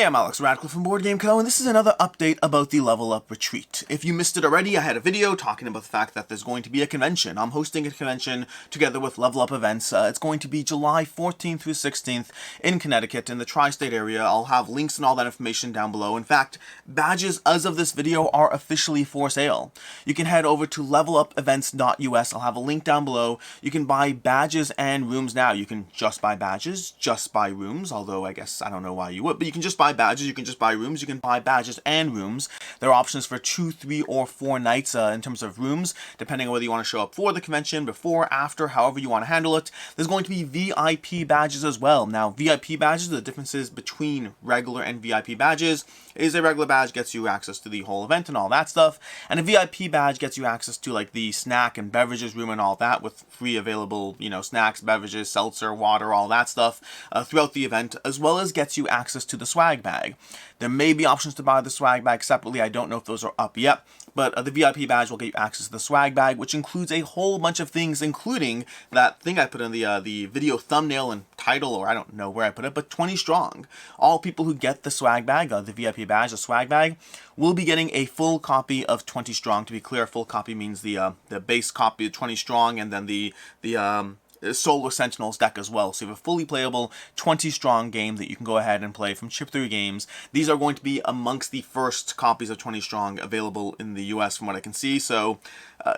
I'm Alex Radcliffe from Board Game Co, and this is another update about the Level Up Retreat. If you missed it already, I had a video talking about the fact that there's going to be a convention. I'm hosting a convention together with Level Up Events. It's going to be July 14th through 16th in Connecticut, in the tri-state area. I'll have links and all that information down below. In fact, badges as of this video are officially for sale. You can head over to levelupevents.us. I'll have a link down below. You can buy badges and rooms now. You can just buy badges, just buy rooms, although I guess I don't know why you would, but you can just buy badges, you can just buy rooms, you can buy badges and rooms. There are options for 2, 3, or 4 nights in terms of rooms, depending on whether you want to show up for the convention, before, after, however you want to handle it. There's going to be VIP badges as well. Now, VIP badges, the differences between regular and VIP badges is a regular badge gets you access to the whole event and all that stuff, and a VIP badge gets you access to like the snack and beverages room and all that, with free available, snacks, beverages, seltzer, water, all that stuff throughout the event, as well as gets you access to the swag bag. There may be options to buy the swag bag separately. I don't know if those are up yet, but the VIP badge will get you access to the swag bag, which includes a whole bunch of things, including that thing I put in the video thumbnail and title, or I don't know where I put it, but 20 strong. All people who get the swag bag, the VIP badge, the swag bag, will be getting a full copy of 20 strong. To be clear, full copy means the base copy of 20 strong, and then the Solar Sentinels deck as well. So you have a fully playable 20 strong game that you can go ahead and play from Chip 3 Games. These are going to be amongst the first copies of 20 strong available in the US from what I can see. So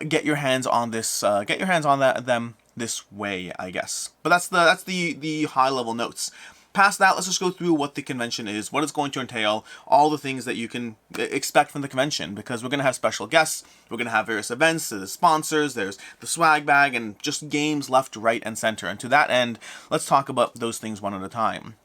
get your hands on this, get your hands on them this way, I guess. But that's the high level notes. Past that, let's just go through what the convention is, what it's going to entail, all the things that you can expect from the convention, because we're going to have special guests, we're going to have various events, there's sponsors, there's the swag bag, and just games left, right, and center. And to that end, let's talk about those things one at a time.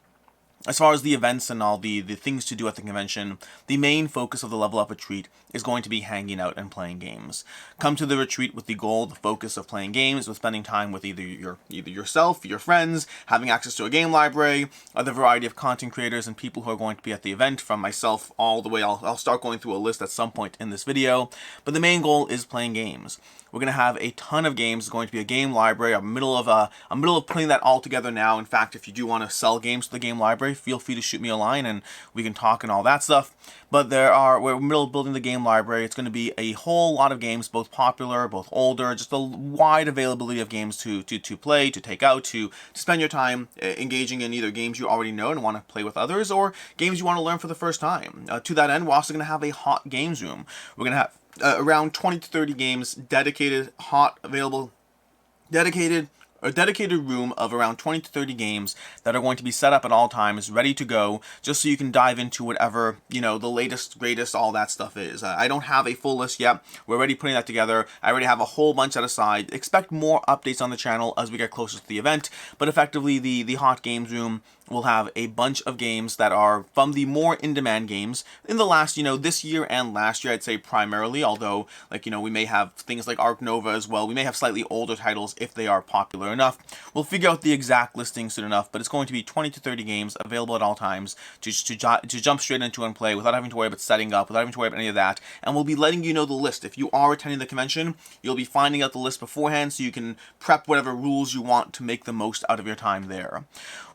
As far as the events and all the things to do at the convention, the main focus of the Level Up Retreat is going to be hanging out and playing games. Come to the retreat with the goal, the focus of playing games, with spending time with either yourself, your friends, having access to a game library, the variety of content creators and people who are going to be at the event, from myself all the way. I'll start going through a list at some point in this video, but the main goal is playing games. We're going to have a ton of games. It's going to be a game library. I'm middle of putting that all together now. In fact, if you do want to sell games to the game library, feel free to shoot me a line and we can talk and all that stuff. But we're in the middle of building the game library. It's going to be a whole lot of games, both popular, both older, just a wide availability of games to play, to take out, to spend your time engaging in either games you already know and want to play with others, or games you want to learn for the first time. To that end, we're also going to have a hot games room. We're going to have around 20 to 30 games dedicated, dedicated room of around 20 to 30 games that are going to be set up at all times, ready to go, just so you can dive into whatever, the latest, greatest, all that stuff is. I don't have a full list yet. We're already putting that together. I already have a whole bunch set aside. Expect more updates on the channel as we get closer to the event, but effectively the hot games room will have a bunch of games that are from the more in-demand games in the last, this year and last year, I'd say primarily, although, we may have things like Arc Nova as well. We may have slightly older titles if they are popular enough. We'll figure out the exact listing soon enough, but it's going to be 20 to 30 games available at all times to jump straight into and play without having to worry about setting up, without having to worry about any of that, and we'll be letting you know the list. If you are attending the convention, you'll be finding out the list beforehand so you can prep whatever rules you want to make the most out of your time there.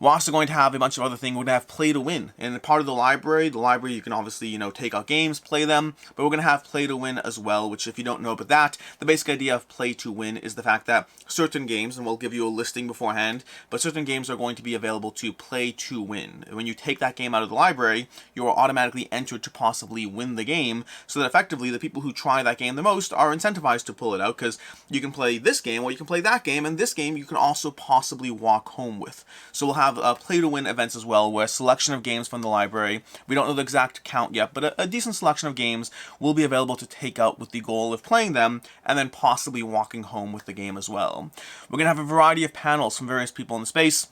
We're also going to have a bunch of other things. We're going to have play to win. And part of the library you can obviously, take out games, play them, but we're going to have play to win as well, which if you don't know about that, the basic idea of play to win is the fact that certain games, and we'll give you a listing beforehand, but certain games are going to be available to play to win. When you take that game out of the library, you are automatically entered to possibly win the game, so that effectively the people who try that game the most are incentivized to pull it out, because you can play this game or you can play that game, and this game you can also possibly walk home with. So we'll have play to win events as well, where a selection of games from the library, we don't know the exact count yet, but a decent selection of games will be available to take out with the goal of playing them and then possibly walking home with the game as well. We're going to have a variety of panels from various people in the space.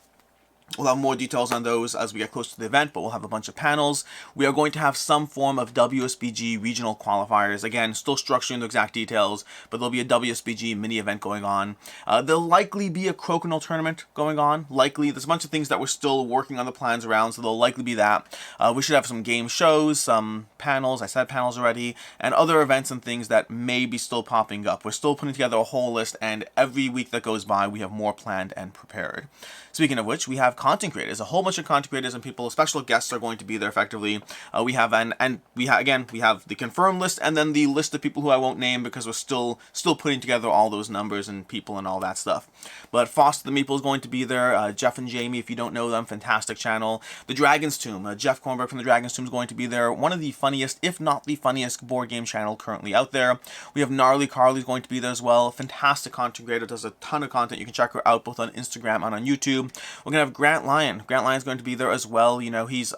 We'll have more details on those as we get closer to the event, but we'll have a bunch of panels. We are going to have some form of WSBG regional qualifiers. Again, still structuring the exact details, but there'll be a WSBG mini event going on. There'll likely be a Crokinole tournament going on. Likely, there's a bunch of things that we're still working on the plans around, so there'll likely be that. We should have some game shows, some panels, I said panels already, and other events and things that may be still popping up. We're still putting together a whole list, and every week that goes by, we have more planned and prepared. Speaking of which, we have content creators, a whole bunch of content creators and people, special guests are going to be there effectively. We have we have the confirmed list, and then the list of people who I won't name because we're still putting together all those numbers and people and all that stuff. But Foster the Meeple is going to be there. Jeff and Jamie, if you don't know them, fantastic channel. The Dragon's Tomb, Jeff Kornberg from the Dragon's Tomb is going to be there. One of the funniest, if not the funniest, board game channel currently out there. We have Gnarly Carly is going to be there as well. Fantastic content creator, does a ton of content. You can check her out both on Instagram and on YouTube. We're gonna have Grant Lyon. Grant Lyon's going to be there as well. You know, he's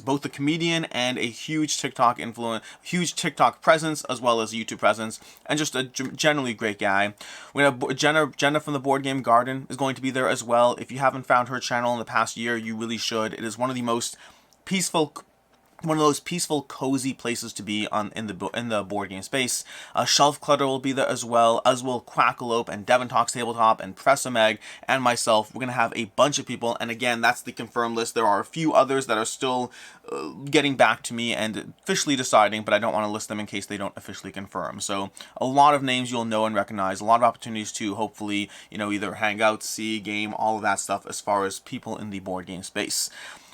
both a comedian and a huge TikTok influence, huge TikTok presence as well as YouTube presence, and just a generally great guy. We're gonna have Jenna from the Board Game Garden is going to be there as well. If you haven't found her channel in the past year, you really should. It is one of the most peaceful, one of those peaceful, cozy places to be in the board game space. Shelf Clutter will be there as well, as will Quackalope and Devon Talks Tabletop and Professor Meg and myself. We're going to have a bunch of people, and again, that's the confirmed list. There are a few others that are still getting back to me and officially deciding, but I don't want to list them in case they don't officially confirm. So a lot of names you'll know and recognize, a lot of opportunities to hopefully, you know, either hang out, see, game, all of that stuff as far as people in the board game space.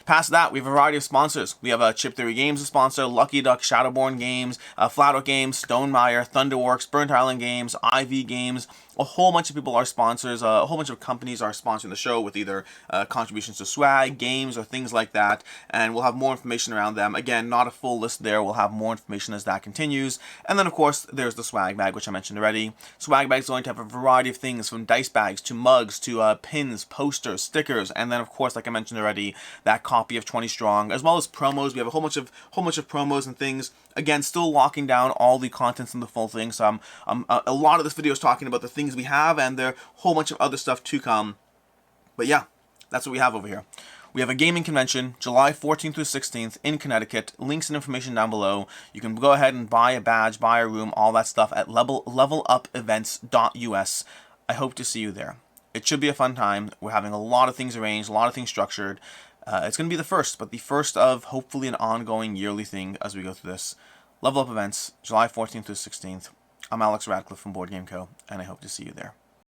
Past that, we have a variety of sponsors. We have Chip Theory Games a sponsor, Lucky Duck, Shadowborn Games, Flat Out Games, Stonemeyer, Thunderworks, Burnt Island Games, IV Games. A whole bunch of people are sponsors. A whole bunch of companies are sponsoring the show with either contributions to swag, games, or things like that. And we'll have more information around them. Again, not a full list there. We'll have more information as that continues. And then, of course, there's the swag bag, which I mentioned already. Swag bag is going to have a variety of things, from dice bags to mugs to pins, posters, stickers, and then, of course, like I mentioned already, that copy of 20 Strong, as well as promos. We have a whole bunch of promos and things. Again, still locking down all the contents and the full thing. So a lot of this video is talking about the things we have, and there are a whole bunch of other stuff to come. But yeah, that's what we have over here. We have a gaming convention, July 14th through 16th in Connecticut. Links and information down below. You can go ahead and buy a badge, buy a room, all that stuff at levelupevents.us. I hope to see you there. It should be a fun time. We're having a lot of things arranged, a lot of things structured. It's going to be the first, but the first of hopefully an ongoing yearly thing as we go through this. Level Up Events, July 14th through 16th. I'm Alex Radcliffe from Board Game Co., and I hope to see you there.